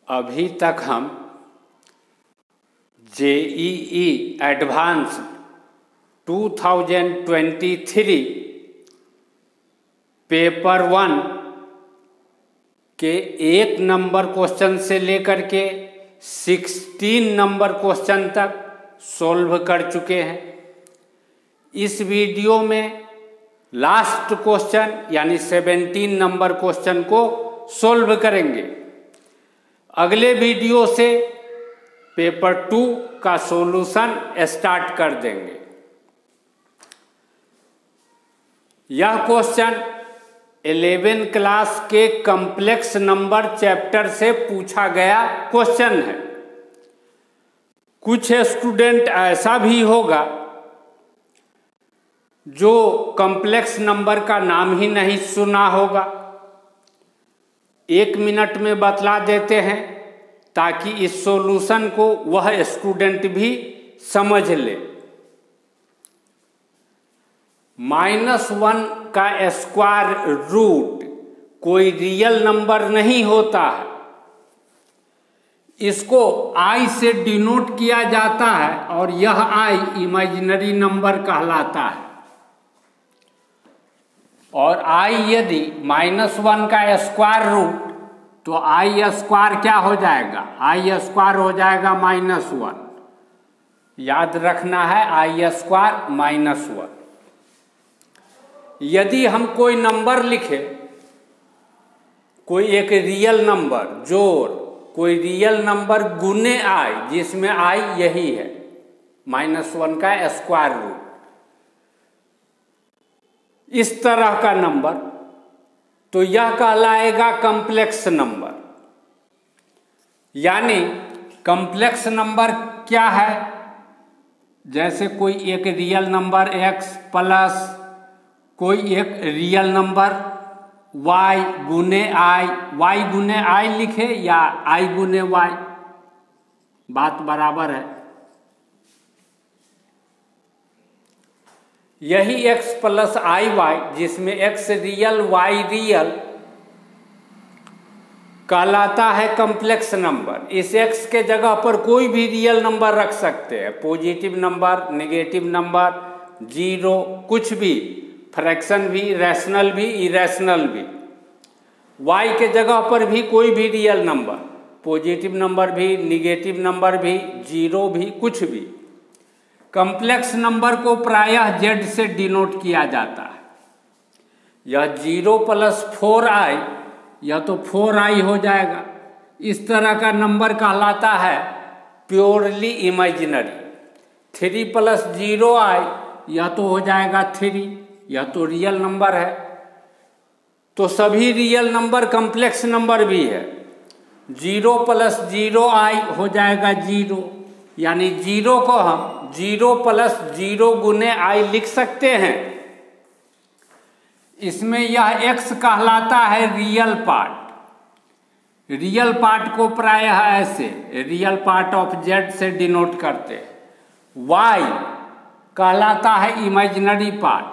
अभी तक हम JEE एडवांस 2023 पेपर 1 के 1 नंबर क्वेश्चन से लेकर के 16 नंबर क्वेश्चन तक सॉल्व कर चुके हैं। इस वीडियो में लास्ट क्वेश्चन यानी 17 नंबर क्वेश्चन को सॉल्व करेंगे। अगले वीडियो से पेपर 2 का सॉल्यूशन स्टार्ट कर देंगे। यह क्वेश्चन 11 क्लास के कॉम्प्लेक्स नंबर चैप्टर से पूछा गया क्वेश्चन है। कुछ स्टूडेंट ऐसा भी होगा जो कॉम्प्लेक्स नंबर का नाम ही नहीं सुना होगा। 1 मिनट में बतला देते हैं ताकि इस सॉल्यूशन को वह स्टूडेंट भी समझ ले। -1 का स्क्वायर रूट कोई रियल नंबर नहीं होता है। इसको i से डिनोट किया जाता है और यह i इमेजिनरी नंबर कहलाता है। और i यदि -1 का स्क्वायर रूट तो i स्क्वायर क्या हो जाएगा? i स्क्वायर हो जाएगा -1। याद रखना है i स्क्वायर -1। यदि हम कोई नंबर लिखे, कोई एक रियल नंबर जोड़ कोई रियल नंबर गुने i जिसमें i यही है -1 का स्क्वायर रूट, इस तरह का नंबर, तो यह कहलाएगा कॉम्प्लेक्स नंबर। यानी कॉम्प्लेक्स नंबर क्या है? जैसे कोई एक रियल नंबर x प्लस कोई एक रियल नंबर y गुने i लिखे या i गुने y, बात बराबर है। यही x प्लस iy जिसमें x रियल y रियल कहलाता है कॉम्प्लेक्स नंबर। इस x के जगह पर कोई भी रियल नंबर रख सकते हैं, positive number, negative number, zero, कुछ भी, फ्रैक्शन भी, रैशनल भी, इरेशनल भी। y के जगह पर भी कोई भी रियल नंबर, पॉजिटिव नंबर भी, नेगेटिव नंबर भी, जीरो भी, कुछ भी। कॉम्प्लेक्स नंबर को प्रायः z से डिनोट किया जाता है। यह 0 प्लस 4i, यह तो 4i हो जाएगा। इस तरह का नंबर कहलाता है प्योरली इमेजिनरी। 3 प्लस 0i, यह तो हो जाएगा 3, यह तो रियल नंबर है। तो सभी रियल नंबर कॉम्प्लेक्स नंबर भी है। 0 प्लस 0i हो जाएगा 0, यानी 0 को हम 0 प्लस 0 गुने i लिख सकते हैं। इसमें यह x कहलाता है रियल पार्ट। रियल पार्ट को प्रायः ऐसे रियल पार्ट ऑफ z से डिनोट करते हैं। y कहलाता है इमेजिनरी पार्ट,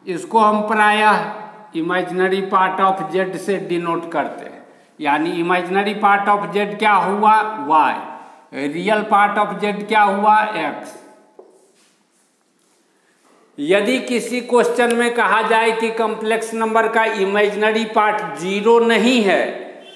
इसको हम प्रायः इमेजिनरी पार्ट ऑफ z से डिनोट करते हैं। यानी इमेजिनरी पार्ट ऑफ z क्या हुआ? y, real part of z क्या हुआ? x। यदि किसी क्वेश्चन में कहा जाए कि कॉम्प्लेक्स नंबर का इमेजिनरी पार्ट 0 नहीं है,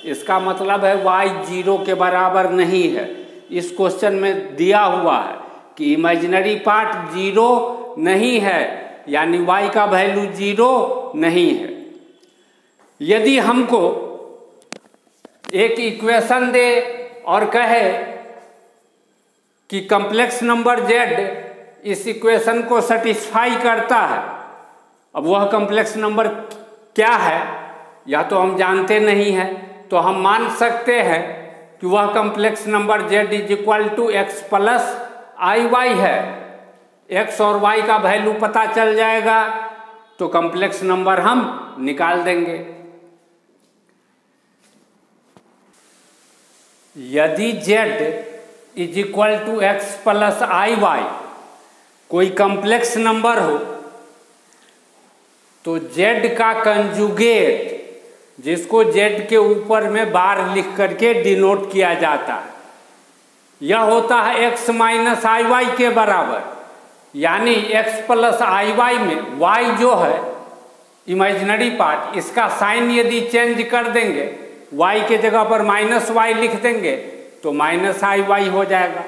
इसका मतलब है y 0 के बराबर नहीं है। इस क्वेश्चन में दिया हुआ है कि इमेजिनरी पार्ट 0 नहीं है, यानी y का वैल्यू 0 नहीं है। यदि हमको एक इक्वेशन दे और कहे कि कॉम्प्लेक्स नंबर z इस इक्वेशन को सेटिस्फाई करता है, अब वह कॉम्प्लेक्स नंबर क्या है या तो हम जानते नहीं हैं, तो हम मान सकते हैं कि वह complex number z is equal to x plus iy है। x और y का वैल्यू पता चल जाएगा तो कॉम्प्लेक्स नंबर हम निकाल देंगे। यदि z is equal to x plus iy कोई कॉम्प्लेक्स नंबर हो तो z का कंजुगेट जिसको जेड के ऊपर में बार लिख करके डिनोट किया जाता है। यह होता है x माइनस आई वाई के बराबर, यानी x प्लस आई वाई में y जो है इमेजिनरी पार्ट, इसका साइन यदि चेंज कर देंगे, y के जगह पर माइनस वाई लिख देंगे तो माइनस आई वाई हो जाएगा।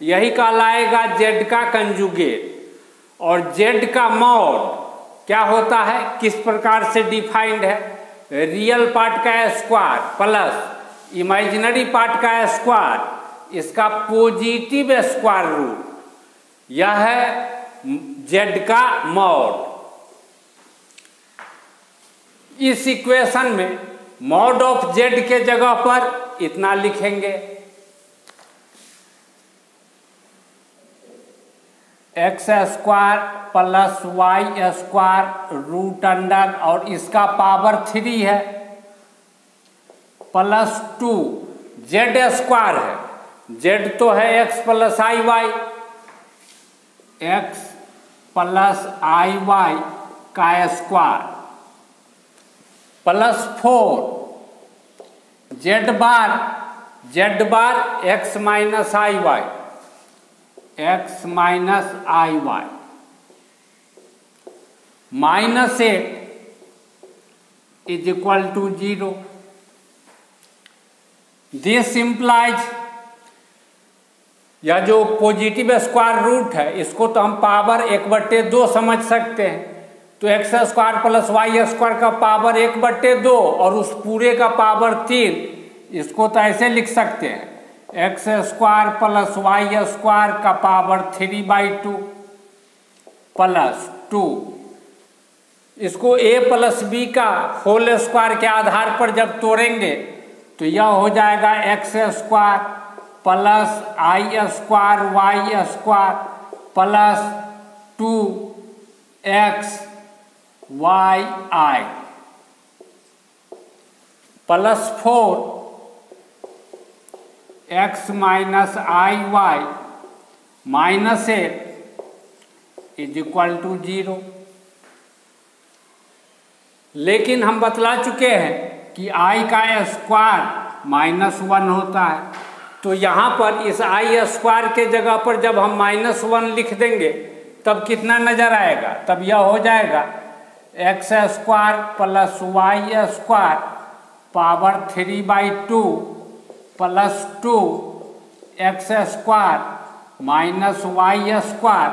यही कहलाएगा z का कंजुगेट। और z का मॉड क्या होता है, किस प्रकार से डिफाइंड है, रियल पार्ट का स्क्वायर प्लस इमेजिनरी पार्ट का स्क्वायर, इसका पॉजिटिव स्क्वायर रूट, यह है z का मॉड। इस इक्वेशन में मॉड ऑफ z के जगह पर इतना लिखेंगे, x square plus y square root under, और इसका पावर 3 है, प्लस 2 जेड स्क्वायर है, जेड तो है x plus i y, x plus i y का square, plus 4 z bar x minus i y, x minus i y, minus 8 is equal to 0। This implies, यह जो positive square root है इसको तो हम पावर 1/2 समझ सकते हैं, तो x square plus y square का पावर 1/2 और उस पूरे का पावर 3, इसको तो ऐसे लिख सकते हैं, x square plus y square का पावर 3/2 प्लस 2, इसको a प्लस बी का होल स्क्वायर के आधार पर जब तोड़ेंगे तो यह हो जाएगा x square plus i square y square plus 2x y i plus 4x minus i y minus 8 is equal to 0। लेकिन हम बतला चुके हैं कि i का स्क्वायर -1 होता है, तो यहाँ पर इस i स्क्वायर के जगह पर जब हम -1 लिख देंगे तब कितना नजर आएगा, तब यह हो जाएगा x square plus y square power 3/2 plus 2x square minus y square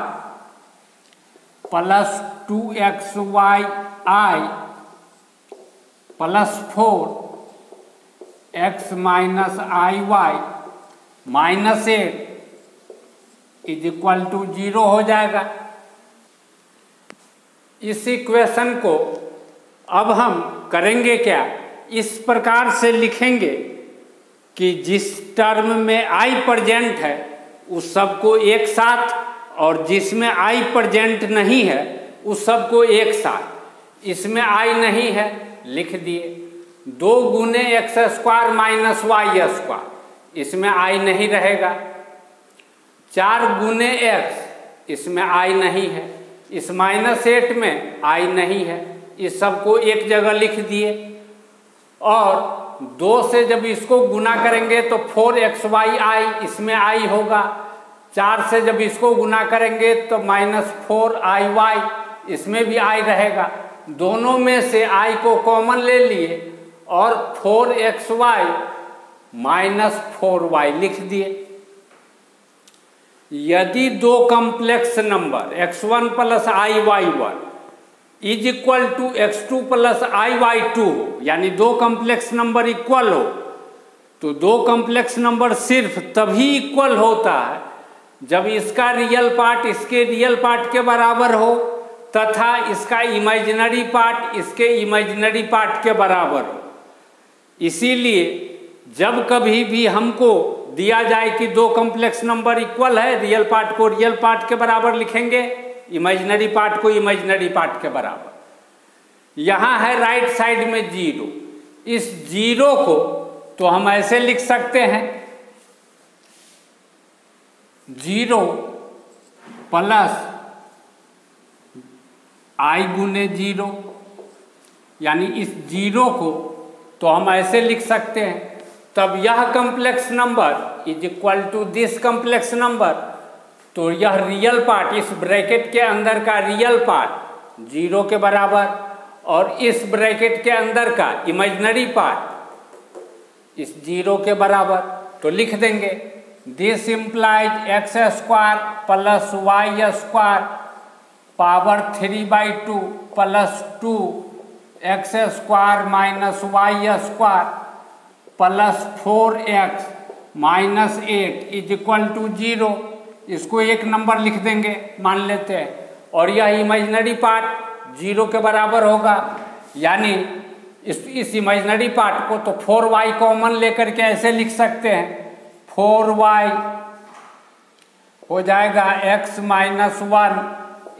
plus 2xy i plus 4x minus i y minus 8 is equal to 0 हो जाएगा। इस इक्वेशन को अब हम करेंगे क्या, इस प्रकार से लिखेंगे कि जिस टर्म में i प्रेजेंट है उस सबको एक साथ, और जिसमें i प्रेजेंट नहीं है उस सबको एक साथ। इसमें i नहीं है, लिख दिए 2 गुने x square minus y square, इसमें i नहीं रहेगा, 4 गुने x, इसमें i नहीं है, इस -8 में i नहीं है, इस सबको एक जगह लिख दिए, और 2 से जब इसको गुना करेंगे तो 4xy इसमें i होगा, 4 से जब इसको गुना करेंगे तो -4iy इसमें भी i रहेगा, दोनों में से i को कॉमन ले लिए और 4xy माइनस 4y लिख दिए। यदि 2 complex number x1 plus iy1 is equal to x2 plus iy2 हो, यानी 2 कॉम्प्लेक्स नंबर इक्वल हो, तो 2 कॉम्प्लेक्स नंबर सिर्फ तभी इक्वल होता है जब इसका रियल पार्ट इसके रियल पार्ट के बराबर हो तथा इसका इमेजिनरी पार्ट इसके इमेजिनरी पार्ट के बराबर हो। इसीलिए जब कभी भी हमको दिया जाए कि 2 कॉम्प्लेक्स नंबर इक्वल है, रियल पार्ट को रियल पार्ट के बराबर लिखेंगे, इमेजिनरी पार्ट को इमेजिनरी पार्ट के बराबर। यहाँ है राइट साइड में 0, इस 0 को तो हम ऐसे लिख सकते हैं 0 प्लस i गुने 0, यानी इस 0 को तो हम ऐसे लिख सकते हैं। तब यह complex number is equal to this complex number, तो यह रियल पार्ट, इस ब्रैकेट के अंदर का रियल पार्ट 0 के बराबर और इस ब्रैकेट के अंदर का इमेजिनरी पार्ट इस 0 के बराबर। तो लिख देंगे this implies x square plus y square power 3/2 plus 2 x square minus y square plus 4x minus 8 is equal to 0। इसको एक नंबर लिख देंगे, मान लेते हैं, और यह इमेजिनरी पार्ट 0 के बराबर होगा, यानी इस इमेजिनरी पार्ट को तो 4y कॉमन लेकर के ऐसे लिख सकते हैं, 4y हो जाएगा x minus 1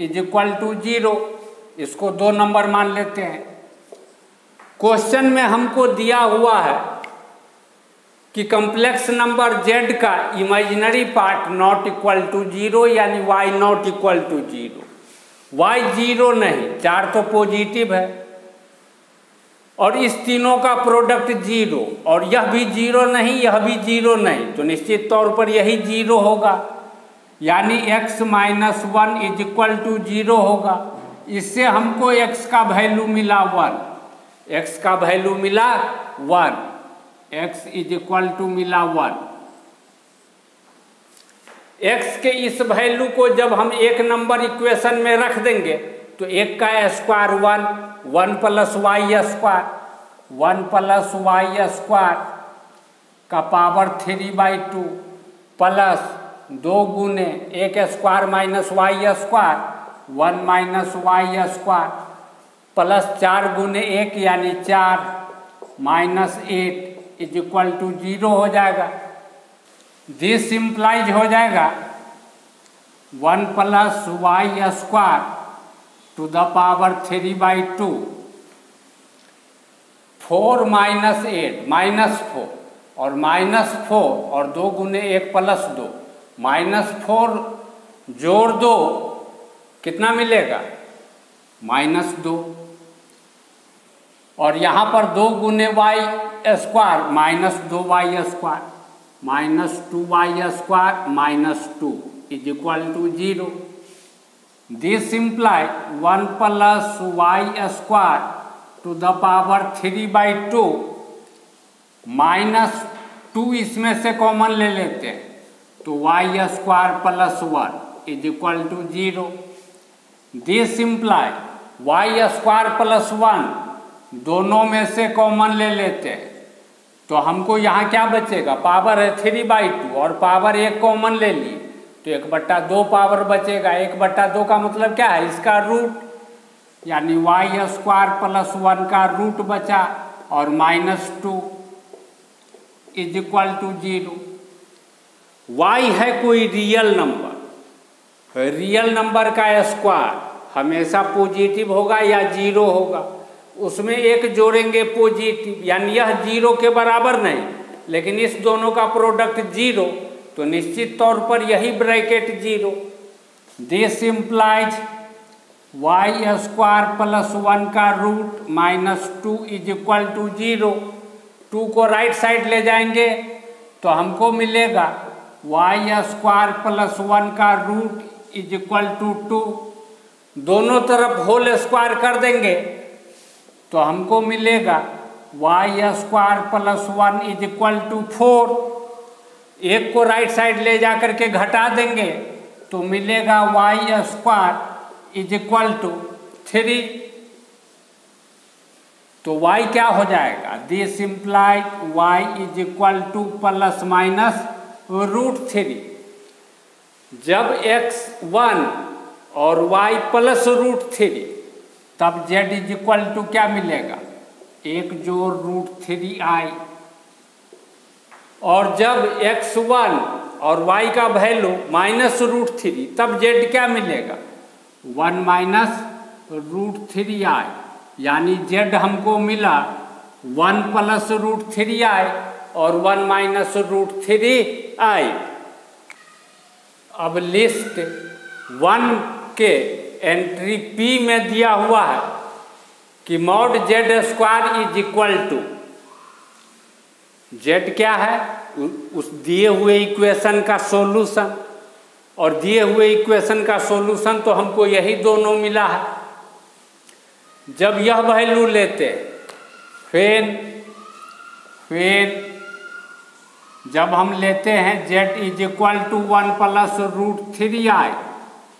is equal to 0। इसको 2 नंबर मान लेते हैं। क्वेश्चन में हमको दिया हुआ है कि कम्प्लेक्स नंबर z का imaginary part not equal to 0, यानी y not equal to 0। y 0 नहीं, 4 तो पॉजिटिव है और इस तीनों का प्रोडक्ट 0, और यह भी 0 नहीं, यह भी 0 नहीं, तो निश्चित तौर पर यही 0 होगा, यानी x minus 1 is equal to 0 होगा। इससे हमको x का वैल्यू मिला 1, x का वैल्यू मिला 1, x इज इक्वल टू मिला 1। x के इस वैल्यू को जब हम एक नंबर इक्वेशन में रख देंगे तो 1 का square 1, 1 plus y square, 1 plus y square का पावर 3/2 प्लस 2 गुने 1 square minus y square, 1 minus y square plus 4 गुने 1 यानी 4 माइनस 8 इज इक्वल टू 0 हो जाएगा। दिस इम्प्लाइज हो जाएगा 1 plus y square to the power 3/2, 4 minus 8 minus 4 और minus 4 और 2 गुने 1 प्लस 2, माइनस 4 जोड़ 2 कितना मिलेगा, माइनस 2, और यहाँ पर 2 गुने y square minus 2y square minus 2y square minus 2 is equal to 0। This imply 1 plus y square to the power 3/2 minus 2 इसमें से कॉमन ले लेते हैं, तो y square plus 1 is equal to 0। This imply y square plus 1 दोनों में से common ले लेते हैं, तो हमको यहाँ क्या बचेगा, पावर है 3/2 और पावर 1 कॉमन ले ली तो 1/2 पावर बचेगा। 1/2 का मतलब क्या है, इसका रूट, यानी वाई स्क्वायर प्लस 1 का रूट बचा और minus 2 is equal to 0। y है कोई रियल नंबर, रियल नंबर का स्क्वायर हमेशा पॉजिटिव होगा या 0 होगा, उसमें 1 जोड़ेंगे पॉजिटिव, यानी यह 0 के बराबर नहीं, लेकिन इस दोनों का प्रोडक्ट 0, तो निश्चित तौर पर यही bracket 0। This implies y square plus 1 का root minus 2 is equal to 0। 2 को राइट साइड ले जाएंगे तो हमको मिलेगा वाई स्क्वायर प्लस 1 का रूट इज इक्वल टू 2। दोनों तरफ होल स्क्वायर कर देंगे तो हमको मिलेगा y square plus 1 is equal to 4। 1 को राइट साइड ले जा करके घटा देंगे तो मिलेगा y square is equal to 3। तो y क्या हो जाएगा, this imply y is equal to plus minus √3। जब x 1 और y प्लस √3 तब z इज इक्वल टू क्या मिलेगा, 1 जोड़ √3i, और जब x1 और y का वैल्यू माइनस √3 तब z क्या मिलेगा, 1 माइनस √3i, यानी z हमको मिला 1 प्लस √3i और 1 माइनस √3i। अब लिस्ट 1 के एंट्री P में दिया हुआ है कि mod z square is equal to z क्या है? उस दिए हुए इक्वेशन का सॉल्यूशन, और दिए हुए इक्वेशन का सॉल्यूशन तो हमको यही दोनों मिला है। जब यह वैल्यू लेते फिर जब हम लेते हैं z is equal to 1 plus √3i,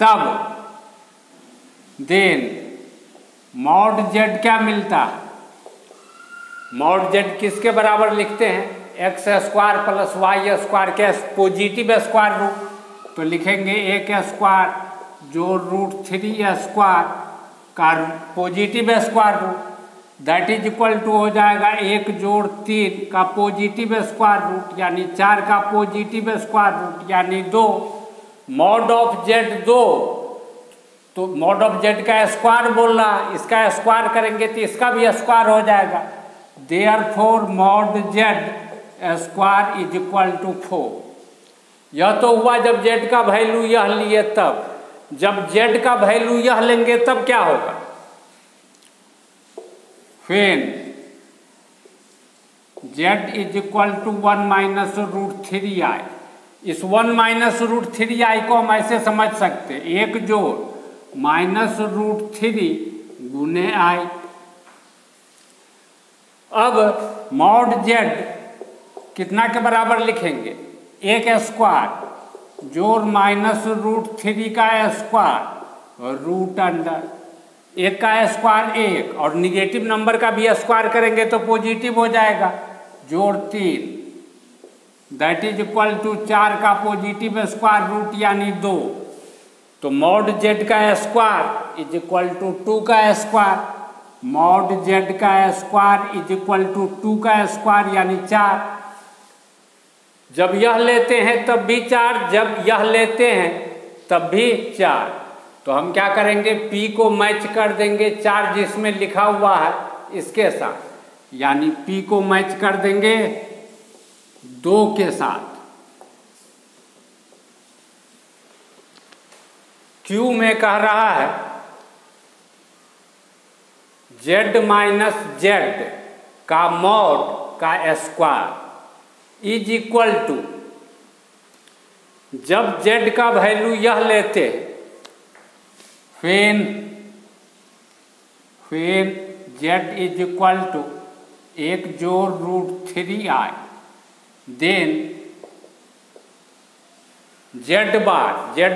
तब देन मॉड z क्या मिलता है? मॉड z किसके बराबर लिखते हैं? x square plus y square के पॉजिटिव स्क्वायर रूट, तो लिखेंगे 1 स्क्वायर जो √3 स्क्वायर का positive square root, that is equal to हो जाएगा 1 जोड़ 3 का पॉजिटिव स्क्वायर रूट यानी 4 का पॉजिटिव स्क्वायर रूट यानी 2। मॉड ऑफ जेड 2, तो मॉड ऑफ जेड का स्क्वायर बोल रहा है, इसका स्क्वायर करेंगे तो इसका भी स्क्वायर हो जाएगा। Therefore mod z square is equal to 4। यह तो हुआ जब जेड का वैल्यू यह लिए तब। जब जेड का वैल्यू यह लेंगे तब क्या होगा? फिर z is equal to 1 minus √3i। इस 1 माइनस √3i को हम ऐसे समझ सकते हैं, 1 जोड़ माइनस √3 गुने i। अब मॉड z कितना के बराबर लिखेंगे? 1 स्क्वायर जोड़ माइनस √3 का स्क्वायर रूट अंडर 1 का स्क्वायर 1, और निगेटिव नंबर का भी स्क्वायर करेंगे तो पॉजिटिव हो जाएगा, जोड़ 3 दैट इज इक्वल टू 4 का पॉजिटिव स्क्वायर रूट यानी 2। तो मॉड जेड का स्क्वायर इज इक्वल टू 2 का स्क्वायर, मॉड जेड का स्क्वायर इज इक्वल टू 2 का स्क्वायर यानी 4। जब यह लेते हैं तब भी 4, जब यह लेते हैं तब भी 4। तो हम क्या करेंगे? P को मैच कर देंगे 4 जिसमें लिखा हुआ है इसके साथ, यानी P को मैच कर देंगे 2 के साथ। Q में कह रहा है z माइनस जेड का मॉड का स्क्वायर इज इक्वल टू, जब z का वैल्यू यह लेते हैं फिर z इज इक्वल टू 1 जोड़ √3i, देन z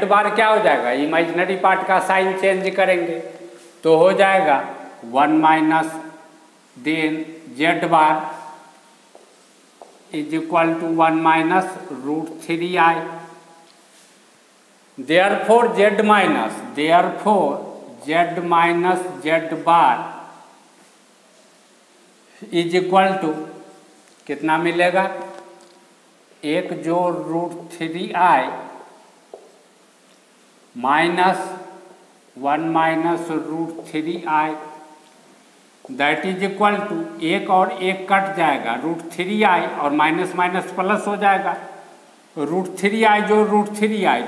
बार क्या हो जाएगा? इमेजिनरी पार्ट का साइन चेंज करेंगे तो हो जाएगा 1 minus, then z bar is equal to 1 minus √3i। Therefore z minus z bar is equal to कितना मिलेगा? 1 जोड़ √3i minus 1 minus √3i, that is equal to 1 और 1 कट जाएगा, √3i और माइनस माइनस प्लस हो जाएगा, √3i जो √3i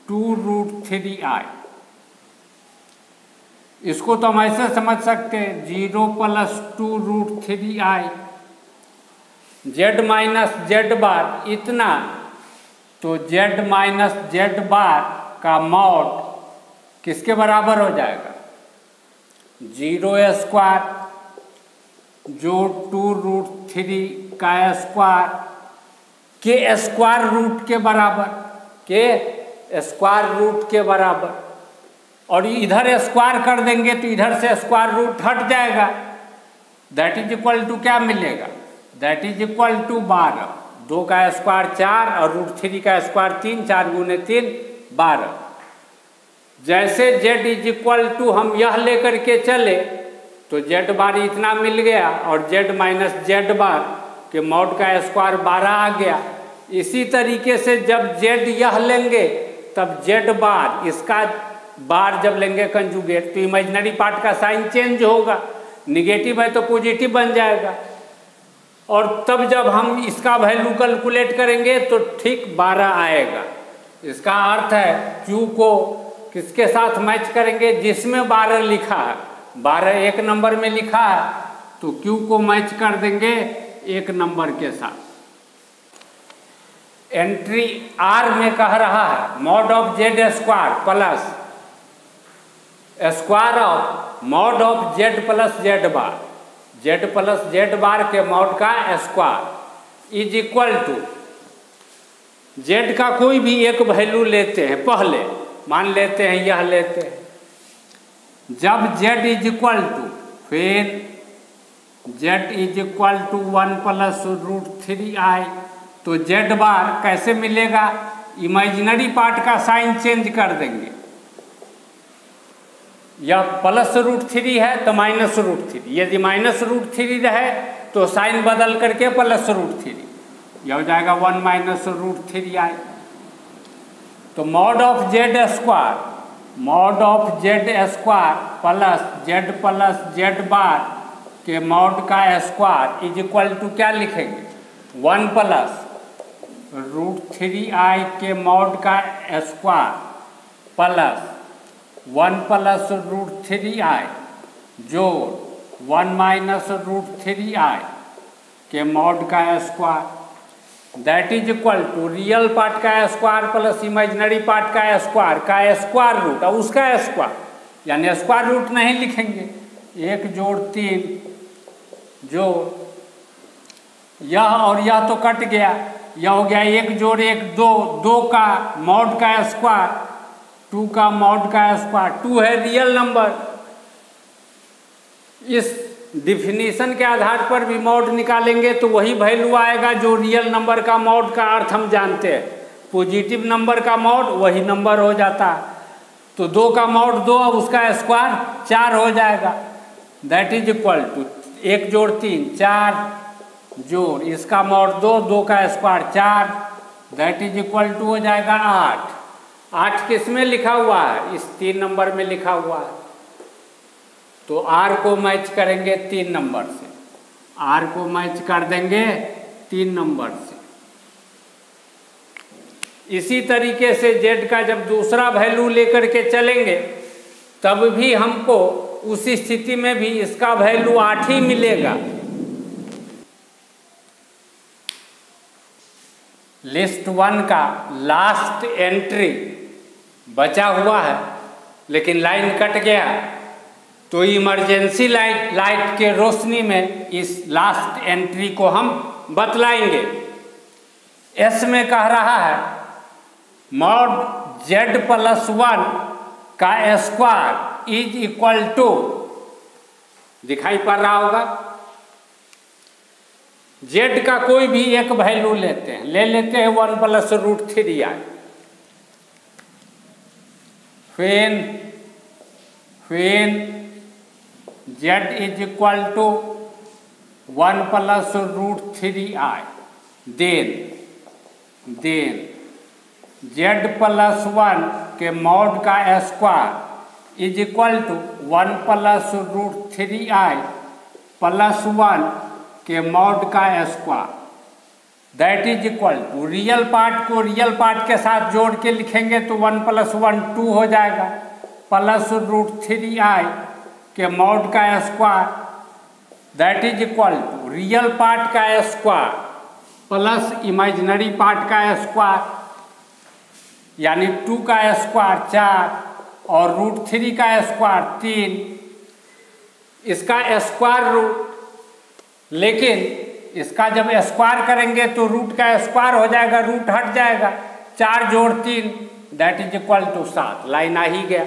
2√3i। इसको तो हम ऐसे समझ सकते हैं 0 plus 2√3i, z minus z bar इतना, तो z माइनस जेड बार का मॉड किसके बराबर हो जाएगा? 0 स्क्वायर जो 2√3 का स्क्वायर के स्क्वायर रूट के बराबर, के स्क्वायर रूट के बराबर, और इधर स्क्वायर कर देंगे तो इधर से स्क्वायर रूट हट जाएगा, दैट इज इक्वल टू क्या मिलेगा? दैट इज इक्वल टू 12, 2 का स्क्वायर 4 और √3 का स्क्वायर 3, 4 गुने 3 12। जैसे z इज इक्वल टू हम यह लेकर के चले तो z बार इतना मिल गया और z माइनस जेड बार के मॉड का स्क्वायर 12 आ गया। इसी तरीके से जब z यह लेंगे तब z बार, इसका बार जब लेंगे कंजुगेट तो इमेजिनरी पार्ट का साइन चेंज होगा, निगेटिव है तो पॉजिटिव बन जाएगा, और तब जब हम इसका वैल्यू कैलकुलेट करेंगे तो ठीक 12 आएगा। इसका अर्थ है Q को किसके साथ मैच करेंगे? जिसमें 12 लिखा है, 12 एक नंबर में लिखा है तो Q को मैच कर देंगे एक नंबर के साथ। एंट्री आर में कह रहा है mod of z square plus square of mod of z plus z bar, z plus z bar के मॉड का square is equal to, z का कोई भी एक वैल्यू लेते हैं, पहले मान लेते हैं यह लेते हैं, जब जेड इज इक्वल टू, फिर z is equal to 1 plus √3i, तो जेड बार कैसे मिलेगा, इमेजिनरी पार्ट का साइन चेंज कर देंगे, यह प्लस √3 है तो माइनस √3, यदि माइनस √3 रहे तो साइन बदल करके प्लस √3, यह हो जाएगा 1 माइनस √3i। तो mod of z square, mod of z square plus z bar के मॉड का स्क्वायर इज इक्वल टू क्या लिखेंगे, 1 प्लस √3i के मॉड का स्क्वायर प्लस 1 प्लस √3i जोड़ 1 माइनस √3i के मॉड का square, that is equal to real part का स्क्वायर प्लस इमेजिनरी पार्ट का स्क्वायर रूट और उसका स्क्वायर, यानी स्क्वायर रूट नहीं लिखेंगे, 1 जोड़ 3 जोड़ यह और यह तो कट गया, यह हो गया 1 जोड़ 1 2, 2 का मॉड का स्क्वायर, 2 का मॉड का स्क्वायर, 2 है रियल नंबर। इस डिफिनीशन के आधार पर भी मॉड निकालेंगे तो वही वैल्यू आएगा जो रियल नंबर का मॉड का अर्थ हम जानते हैं, पॉजिटिव नंबर का मॉड वही नंबर हो जाता है। तो 2 का मॉड 2 और उसका स्क्वायर 4 हो जाएगा, दैट इज इक्वल टू 1 जोड़ 3 4 जोड़ इसका मॉड 2, 2 का square 4, that is equal to हो जाएगा 8। 8 किस में लिखा हुआ है, इस 3 नंबर में लिखा हुआ है, तो R को मैच करेंगे 3 नंबर से, R को मैच कर देंगे 3 नंबर से। इसी तरीके से Z का जब दूसरा वैल्यू लेकर के चलेंगे तब भी हमको उसी स्थिति में भी इसका वैल्यू 8 ही मिलेगा। लिस्ट 1 का लास्ट एंट्री बचा हुआ है लेकिन लाइन कट गया, तो इमरजेंसी लाइट के रोशनी में इस लास्ट एंट्री को हम बतलाएंगे। एस में कह रहा है मॉड जेड प्लस 1 का स्क्वायर इज इक्वल टू, दिखाई पड़ रहा होगा, जेड का कोई भी एक वैल्यू लेते हैं, ले लेते हैं 1 प्लस √3i, फिर z is equal to 1 plus √3i, then z plus 1 के मॉड का square is equal to 1 plus √3i plus 1 के मॉड का square, that is equal to real part को रियल पार्ट के साथ जोड़ के लिखेंगे तो 1 प्लस 1 2 हो जाएगा, प्लस √3i के मॉड का square, that is equal to real part का स्क्वायर प्लस इमेजिनरी पार्ट का स्क्वायर, यानी 2 का स्क्वायर 4 और √3 का स्क्वायर 3, इसका स्क्वायर रूट, लेकिन इसका जब स्क्वायर करेंगे तो रूट का स्क्वायर हो जाएगा, रूट हट जाएगा, 4 जोड़ 3 that is equal to 7, line आ ही गया।